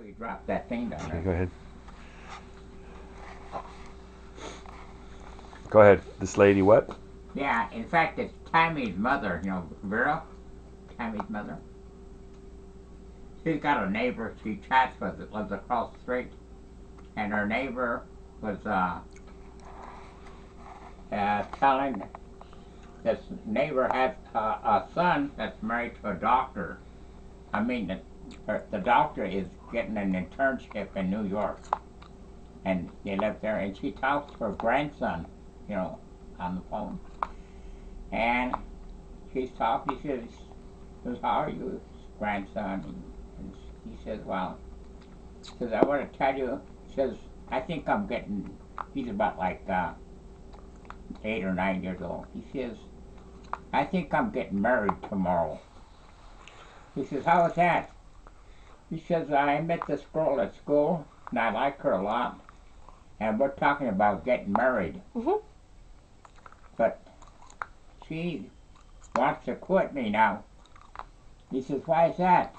Oh, you dropped that thing down Okay, there. go ahead. Go ahead. This lady, what? Yeah, in fact, it's Tammy's mother, Vera, Tammy's mother. She's got a neighbor she chats with that lives across the street, and her neighbor was telling this neighbor has a son that's married to a doctor. I mean, the doctor is getting an internship in New York, and they live there, and she talks to her grandson, on the phone. And she's talking, she says, how are you, grandson? And he says, well, says, I want to tell you, says, I think I'm getting, he's about like 8 or 9 years old. He says, I think I'm getting married tomorrow. He says, how is that? He says, I met this girl at school, and I like her a lot, and we're talking about getting married. But she wants to quit me now. He says, why is that?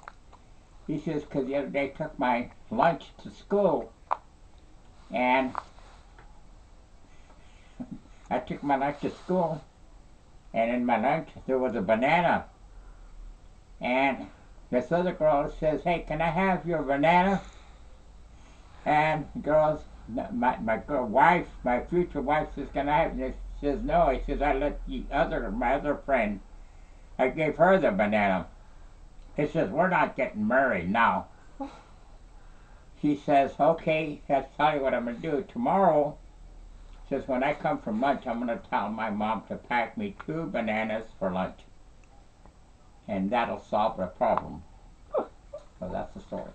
He says, because the other day I took my lunch to school, and I took my lunch to school, and in my lunch there was a banana. And this other girl says, hey, can I have your banana? And the girl, my future wife says, can I have it? He says, no. He says, I let my other friend, I gave her the banana. He says, we're not getting married now. She says, okay, I'll tell you what I'm going to do. Tomorrow, says, when I come from lunch, I'm going to tell my mom to pack me 2 bananas for lunch. And that'll solve the problem. So that's the story.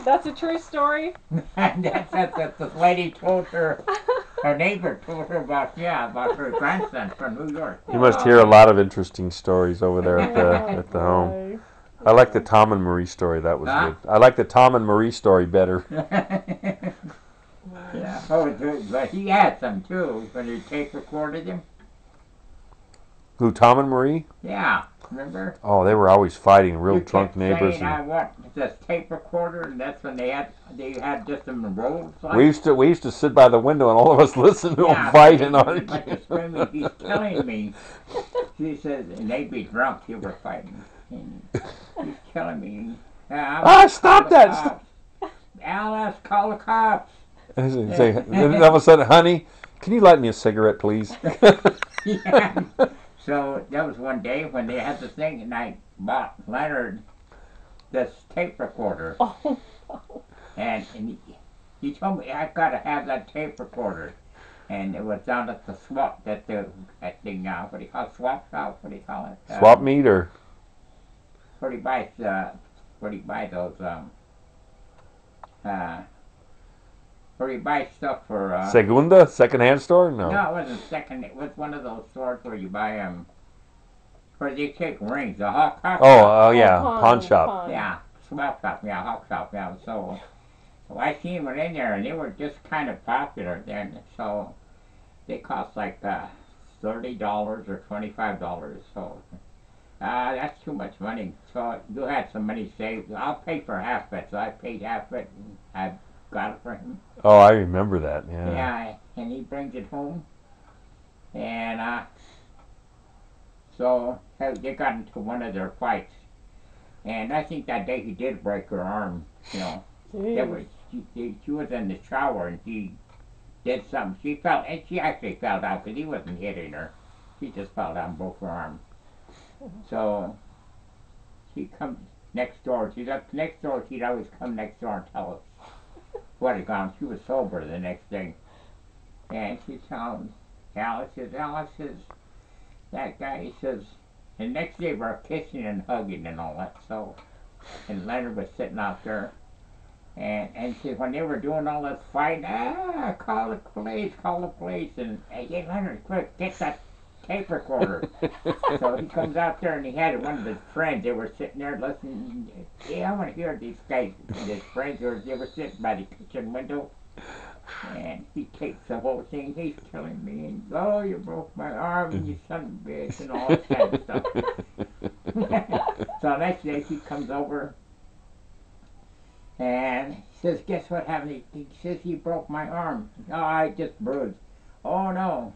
That's a true story. And that's the lady told her neighbor told her about her grandson from New York. You must hear a lot of interesting stories over there at the home. I like the Tom and Marie story. That was good. I like the Tom and Marie story better. Yeah. Oh, but he had some too when he tape recorded him. Who, Tom and Marie? Yeah. Remember? Oh, they were always fighting, real You drunk kept neighbors. saying, I want this tape recorder, and that's when they had just them rolls. Like. We used to sit by the window and all of us listened to them fight and argue. Like screaming, he's killing me. She says, and they'd be drunk. They were fighting. And he's killing me. Stop that! Alice, call the cops. And all of a sudden, honey, can you light me a cigarette, please? Yeah. So that was one day when they had the thing, and I bought Leonard this tape recorder. And he told me I got to have that tape recorder. And it was down at the swap, what do you call it, swap shop? What do you call it? Swap meet or? Where do you buy those, where do you buy stuff for, Segunda? Second-hand store? No. No, it wasn't second. It was one of those stores where you buy, where they take rings. The hawk shop. Oh, yeah. Pawn shop. Yeah. Swap shop. Yeah, hawk shop. Yeah. So I seen them in there, and they were just kind of popular then. So they cost like $30 or $25. So that's too much money. So you had some money saved. I'll pay for half it. So I paid half it, and I got it for him. Oh, I remember that. Yeah. Yeah, and he brings it home, and so they got into one of their fights, and I think that day he did break her arm. She was in the shower and he did something. She fell, and she actually fell down because he wasn't hitting her. She just fell down both her arms. So she comes next door. She's up next door. She'd always come next door and tell us what had gone. She was sober the next day, and she tells Alice says, that guy, he says, the next day we're kissing and hugging and all that. So, and Leonard was sitting out there. And she, when they were doing all this fighting, call the police, and hey, Leonard, quick, get that tape recorder. So he comes out there, and he had one of his friends. They were sitting there listening. Yeah, I want to hear these guys, his friends, they were sitting by the kitchen window, and he takes the whole thing. He's telling me, and, oh, you broke my arm, and you son of a bitch, and all that kind of stuff. So next day she comes over and he says, "Guess what happened?" He says, "He broke my arm." "Oh, I just bruised." "Oh no."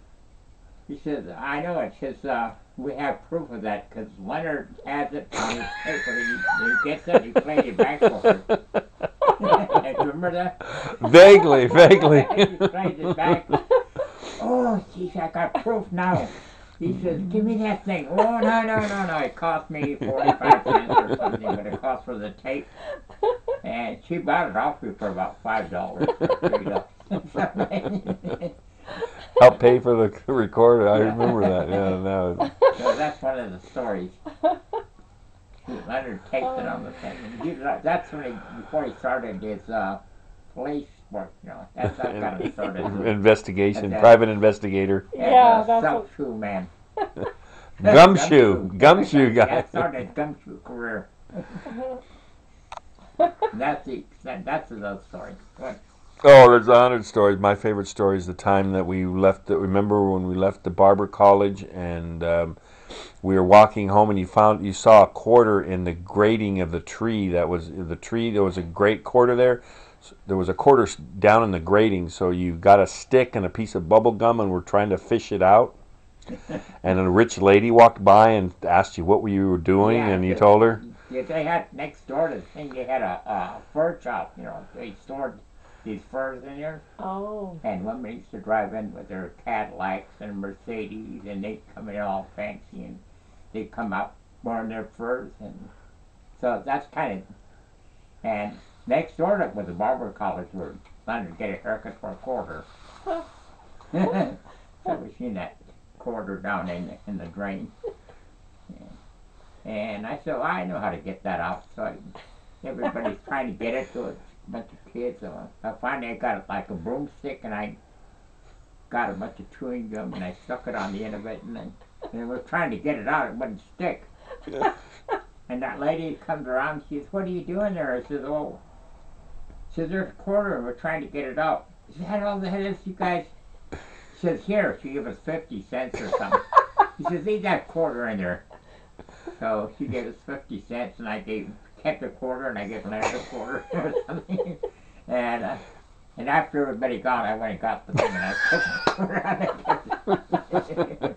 He says, "I know it." He says, "We have proof of that because Leonard has it on his paper. He gets it, he plays it back for her." Remember that? Vaguely, vaguely. He plays it back. "Oh, geez, I got proof now." He says, "Give me that thing." "Oh, no. It cost me 45 cents or something, but it cost for the tape." And she bought it off me for about $5. Help pay for the recorder. I remember that. Yeah, no. So that's one of the stories. Leonard taped it on the thing. And that's when before he started his police work, That's how kind of started. Investigation, private investigator. Yeah, that's self-shoe man. Gumshoe guy. That started his gumshoe career. That's those stories. What? Oh, there's 100 stories. My favorite story is the time that we left. Remember when we left the barber college and we were walking home, and you saw a quarter in the grating of the tree. That was the tree. There was a great quarter there. There was a quarter down in the grating. So you got a stick and a piece of bubble gum, and we're trying to fish it out. And a rich lady walked by and asked you what you were doing, and you told her. Yeah, they had next door to the thing. They had a fur shop. They stored these furs in there. Oh. And women used to drive in with their Cadillacs and Mercedes, and they'd come in all fancy, and they'd come out wearing their furs, and so that's kind of. And next door to it was a barber college where Leonard would get a haircut for a quarter. So we seen that quarter down in the drain, and I said, "Well, I know how to get that out." So everybody's trying to get it to a bunch of kids. So I finally got it like a broomstick, and I got a bunch of chewing gum, and I stuck it on the end of it, and I was trying to get it out. It wouldn't stick. And that lady comes around. She says, "What are you doing there?" I says, "Oh," she says, "there's a quarter, and we're trying to get it out." Is that all the hell is, you guys? She says, "Here." She gave us 50 cents or something. He says, "Leave that quarter in there." So she gave us 50 cents, and I kept a quarter, and I gave Leonard a quarter or something. And after everybody gone, I went and got the thing, and I took the quarter out and kept it.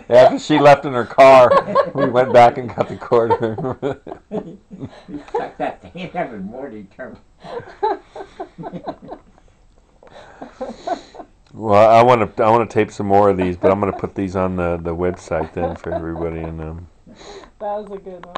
Yeah, after she left in her car, we went back and got the quarter. He stuck that thing in there with more determined. Well, I want to tape some more of these, but I'm going to put these on the website then for everybody. And that was a good one.